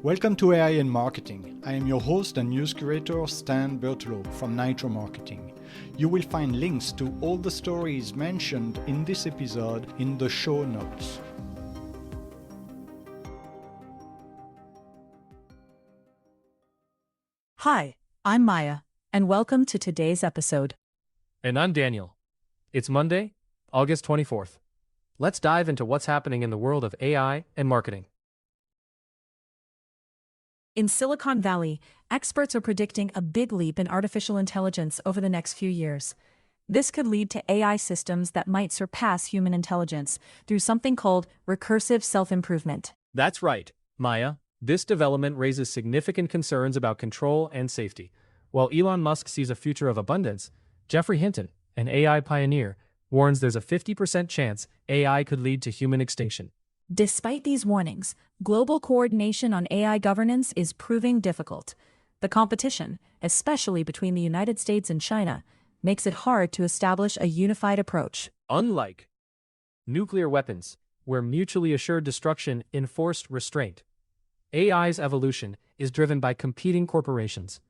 Welcome to AI in Marketing. I am your host and news curator Stan Bertolo from Nitro Marketing. You will find links to all the stories mentioned in this episode in the show notes. Hi, I'm Maya, and welcome to today's episode. And I'm Daniel. It's Monday, August 24th. Let's dive into what's happening in the world of AI and marketing. In Silicon Valley, experts are predicting a big leap in artificial intelligence over the next few years. This could lead to AI systems that might surpass human intelligence through something called recursive self-improvement. That's right, Maya. This development raises significant concerns about control and safety. While Elon Musk sees a future of abundance, Geoffrey Hinton, an AI pioneer, warns there's a 50% chance AI could lead to human extinction. Despite these warnings, global coordination on AI governance is proving difficult. The competition, especially between the United States and China, makes it hard to establish a unified approach. Unlike nuclear weapons, where mutually assured destruction enforced restraint, AI's evolution is driven by competing corporations.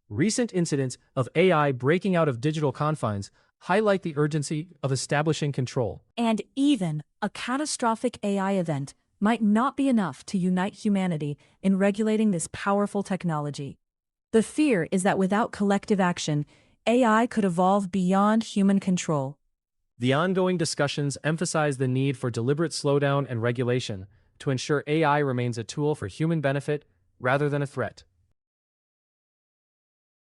Recent incidents of AI breaking out of digital confines highlight the urgency of establishing control. And even a catastrophic AI event might not be enough to unite humanity in regulating this powerful technology. The fear is that without collective action, AI could evolve beyond human control. The ongoing discussions emphasize the need for deliberate slowdown and regulation to ensure AI remains a tool for human benefit rather than a threat.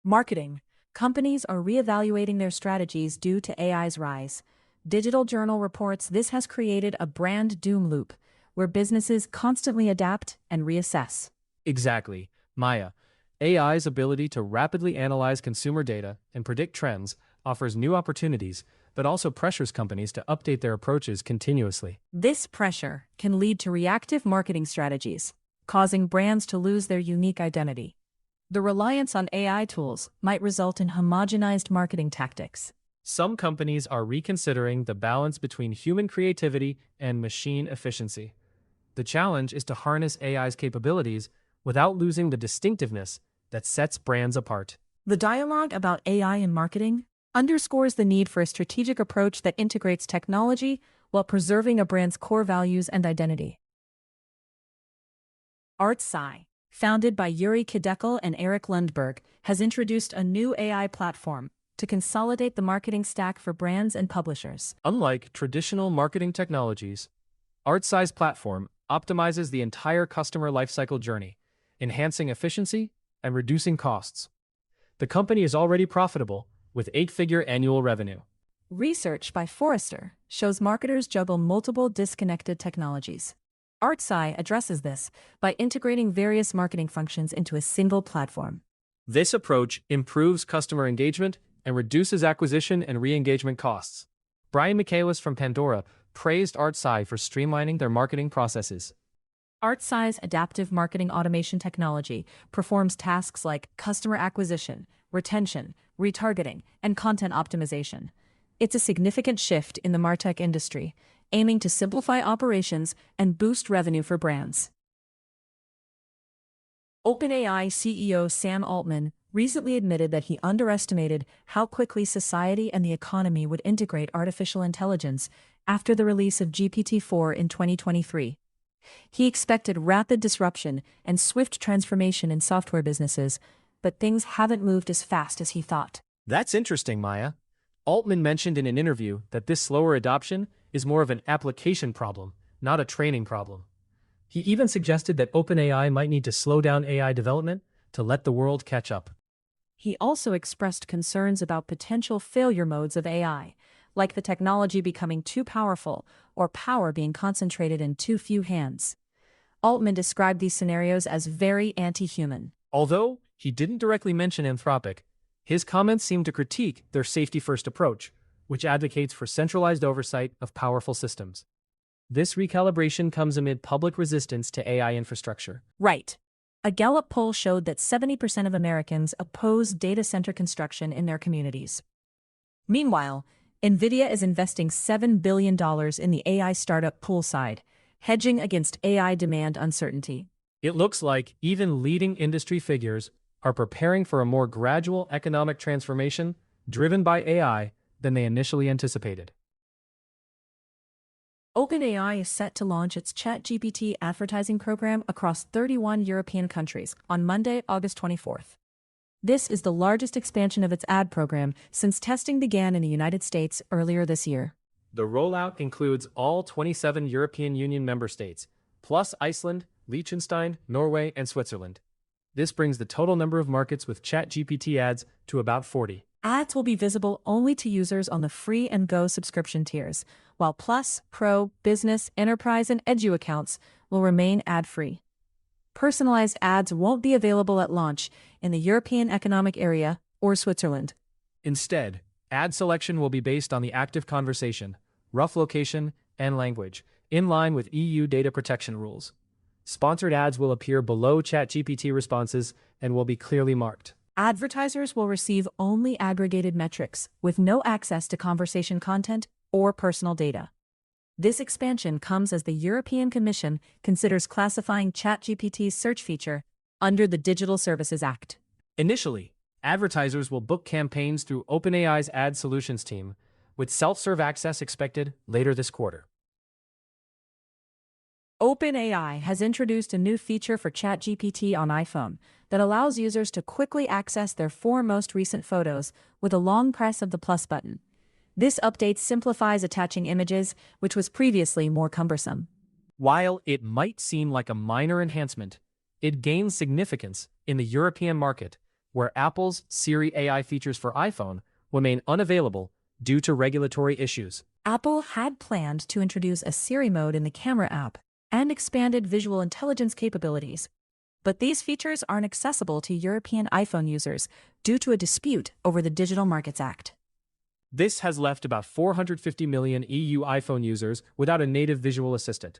Marketing. Companies are reevaluating their strategies due to AI's rise. Digital Journal reports this has created a brand doom loop, where businesses constantly adapt and reassess. Exactly, Maya. AI's ability to rapidly analyze consumer data and predict trends offers new opportunities, but also pressures companies to update their approaches continuously. This pressure can lead to reactive marketing strategies, causing brands to lose their unique identity. The reliance on AI tools might result in homogenized marketing tactics. Some companies are reconsidering the balance between human creativity and machine efficiency. The challenge is to harness AI's capabilities without losing the distinctiveness that sets brands apart. The dialogue about AI in marketing underscores the need for a strategic approach that integrates technology while preserving a brand's core values and identity. Artsai, founded by Yuri Khidekel and Erik Lundberg, has introduced a new AI platform to consolidate the marketing stack for brands and publishers. Unlike traditional marketing technologies, Artsai's platform optimizes the entire customer lifecycle journey, enhancing efficiency and reducing costs. The company is already profitable, with 8-figure annual revenue. Research by Forrester shows marketers juggle multiple disconnected technologies. Artsai addresses this by integrating various marketing functions into a single platform. This approach improves customer engagement and reduces acquisition and re-engagement costs. Brian Michaelis from Pandora praised Artsai for streamlining their marketing processes. Artsai's adaptive marketing automation technology performs tasks like customer acquisition, retention, retargeting, and content optimization. It's a significant shift in the martech industry, aiming to simplify operations and boost revenue for brands. OpenAI CEO Sam Altman recently admitted that he underestimated how quickly society and the economy would integrate artificial intelligence after the release of GPT-4 in 2023. He expected rapid disruption and swift transformation in software businesses, but things haven't moved as fast as he thought. That's interesting, Maya. Altman mentioned in an interview that this slower adoption is more of an application problem, not a training problem. He even suggested that OpenAI might need to slow down AI development to let the world catch up. He also expressed concerns about potential failure modes of AI, like the technology becoming too powerful or power being concentrated in too few hands. Altman described these scenarios as very anti-human. Although he didn't directly mention Anthropic, his comments seem to critique their safety-first approach, which advocates for centralized oversight of powerful systems. This recalibration comes amid public resistance to AI infrastructure. Right. A Gallup poll showed that 70% of Americans oppose data center construction in their communities. Meanwhile, NVIDIA is investing $7 billion in the AI startup Poolside, hedging against AI demand uncertainty. It looks like even leading industry figures are preparing for a more gradual economic transformation driven by AI than they initially anticipated. OpenAI is set to launch its ChatGPT advertising program across 31 European countries on Monday, August 24th. This is the largest expansion of its ad program since testing began in the United States earlier this year. The rollout includes all 27 European Union member states, plus Iceland, Liechtenstein, Norway, and Switzerland. This brings the total number of markets with ChatGPT ads to about 40. Ads will be visible only to users on the free and Go subscription tiers, while Plus, Pro, Business, Enterprise, and Edu accounts will remain ad-free. Personalized ads won't be available at launch in the European Economic Area or Switzerland. Instead, ad selection will be based on the active conversation, rough location, and language, in line with EU data protection rules. Sponsored ads will appear below ChatGPT responses and will be clearly marked. Advertisers will receive only aggregated metrics, with no access to conversation content or personal data. This expansion comes as the European Commission considers classifying ChatGPT's search feature under the Digital Services Act. Initially, advertisers will book campaigns through OpenAI's ad solutions team, with self-serve access expected later this quarter. OpenAI has introduced a new feature for ChatGPT on iPhone that allows users to quickly access their 4 most recent photos with a long press of the plus button. This update simplifies attaching images, which was previously more cumbersome. While it might seem like a minor enhancement, it gains significance in the European market, where Apple's Siri AI features for iPhone remain unavailable due to regulatory issues. Apple had planned to introduce a Siri mode in the camera app and expanded visual intelligence capabilities. But these features aren't accessible to European iPhone users due to a dispute over the Digital Markets Act. This has left about 450 million EU iPhone users without a native visual assistant.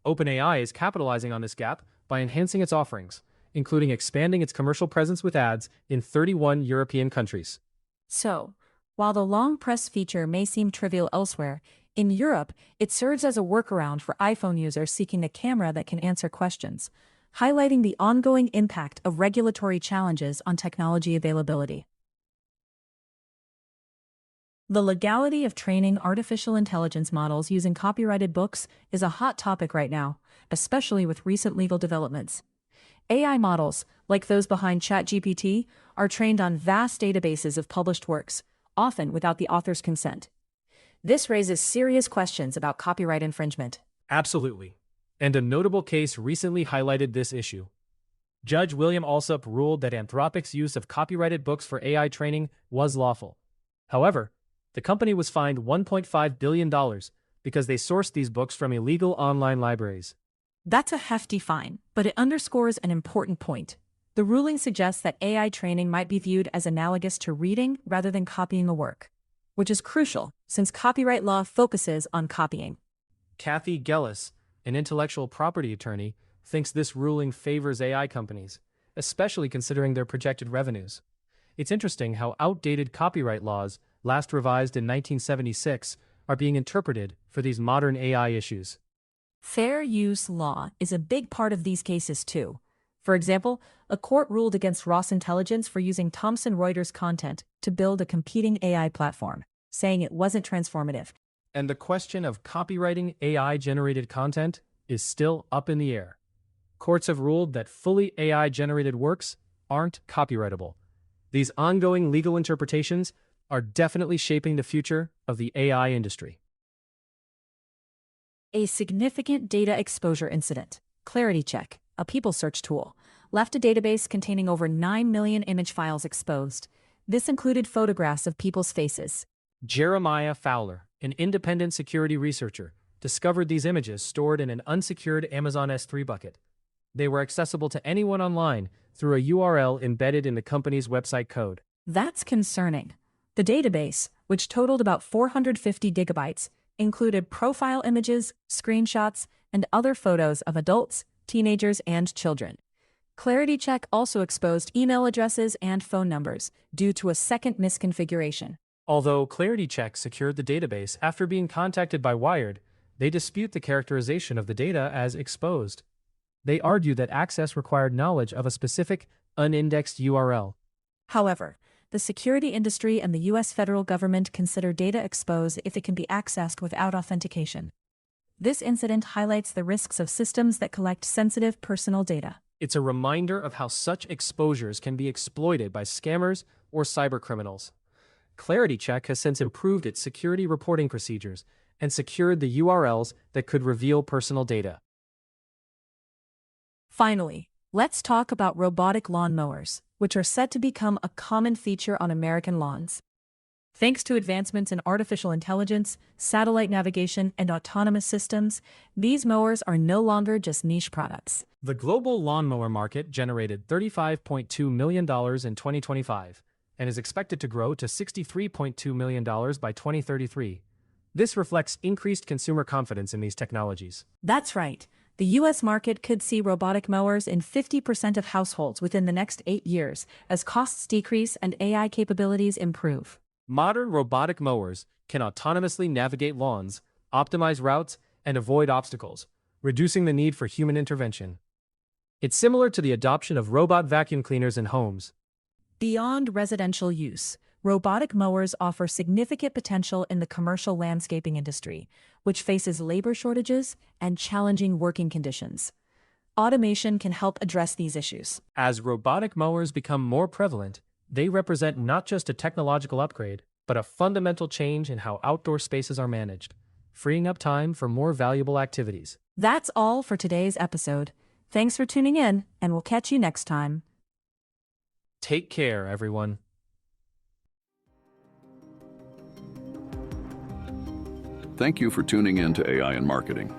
OpenAI is capitalizing on this gap by enhancing its offerings, including expanding its commercial presence with ads in 31 European countries. So, while the long press feature may seem trivial elsewhere, in Europe, it serves as a workaround for iPhone users seeking a camera that can answer questions, highlighting the ongoing impact of regulatory challenges on technology availability. The legality of training artificial intelligence models using copyrighted books is a hot topic right now, especially with recent legal developments. AI models, like those behind ChatGPT, are trained on vast databases of published works, often without the author's consent. This raises serious questions about copyright infringement. Absolutely. And a notable case recently highlighted this issue. Judge William Alsup ruled that Anthropic's use of copyrighted books for AI training was lawful. However, the company was fined $1.5 billion because they sourced these books from illegal online libraries. That's a hefty fine, but it underscores an important point. The ruling suggests that AI training might be viewed as analogous to reading rather than copying a work, which is crucial since copyright law focuses on copying. Kathy Gellis, an intellectual property attorney, thinks this ruling favors AI companies, especially considering their projected revenues. It's interesting how outdated copyright laws, last revised in 1976, are being interpreted for these modern AI issues. Fair use law is a big part of these cases too. For example, a court ruled against Ross Intelligence for using Thomson Reuters content to build a competing AI platform, saying it wasn't transformative. And the question of copyrighting AI-generated content is still up in the air. Courts have ruled that fully AI-generated works aren't copyrightable. These ongoing legal interpretations are definitely shaping the future of the AI industry. A significant data exposure incident, Clarity Check, a people search tool, left a database containing over 9 million image files exposed. This included photographs of people's faces. Jeremiah Fowler, an independent security researcher, discovered these images stored in an unsecured Amazon S3 bucket. They were accessible to anyone online through a URL embedded in the company's website code. That's concerning. The database, which totaled about 450 gigabytes, included profile images, screenshots, and other photos of adults, teenagers, and children. Clarity Check also exposed email addresses and phone numbers due to a second misconfiguration. Although Clarity Check secured the database after being contacted by Wired, they dispute the characterization of the data as exposed. They argue that access required knowledge of a specific, unindexed URL. However, the security industry and the U.S. federal government consider data exposed if it can be accessed without authentication. This incident highlights the risks of systems that collect sensitive personal data. It's a reminder of how such exposures can be exploited by scammers or cybercriminals. ClarityCheck has since improved its security reporting procedures and secured the URLs that could reveal personal data. Finally, let's talk about robotic lawn mowers, which are set to become a common feature on American lawns. Thanks to advancements in artificial intelligence, satellite navigation, and autonomous systems, these mowers are no longer just niche products. The global lawnmower market generated $35.2 million in 2025 and is expected to grow to $63.2 million by 2033. This reflects increased consumer confidence in these technologies. That's right. The U.S. market could see robotic mowers in 50% of households within the next 8 years as costs decrease and AI capabilities improve. Modern robotic mowers can autonomously navigate lawns, optimize routes, and avoid obstacles, reducing the need for human intervention. It's similar to the adoption of robot vacuum cleaners in homes. Beyond residential use, robotic mowers offer significant potential in the commercial landscaping industry, which faces labor shortages and challenging working conditions. Automation can help address these issues. As robotic mowers become more prevalent, they represent not just a technological upgrade, but a fundamental change in how outdoor spaces are managed, freeing up time for more valuable activities. That's all for today's episode. Thanks for tuning in, and we'll catch you next time. Take care, everyone. Thank you for tuning in to AI and Marketing.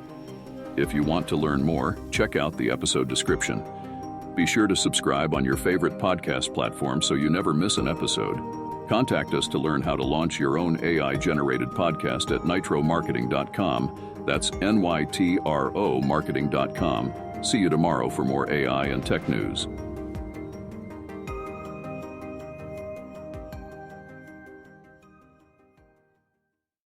If you want to learn more, check out the episode description. Be sure to subscribe on your favorite podcast platform so you never miss an episode. Contact us to learn how to launch your own AI-generated podcast at nitromarketing.com. That's NYTRO marketing.com. See you tomorrow for more AI and tech news.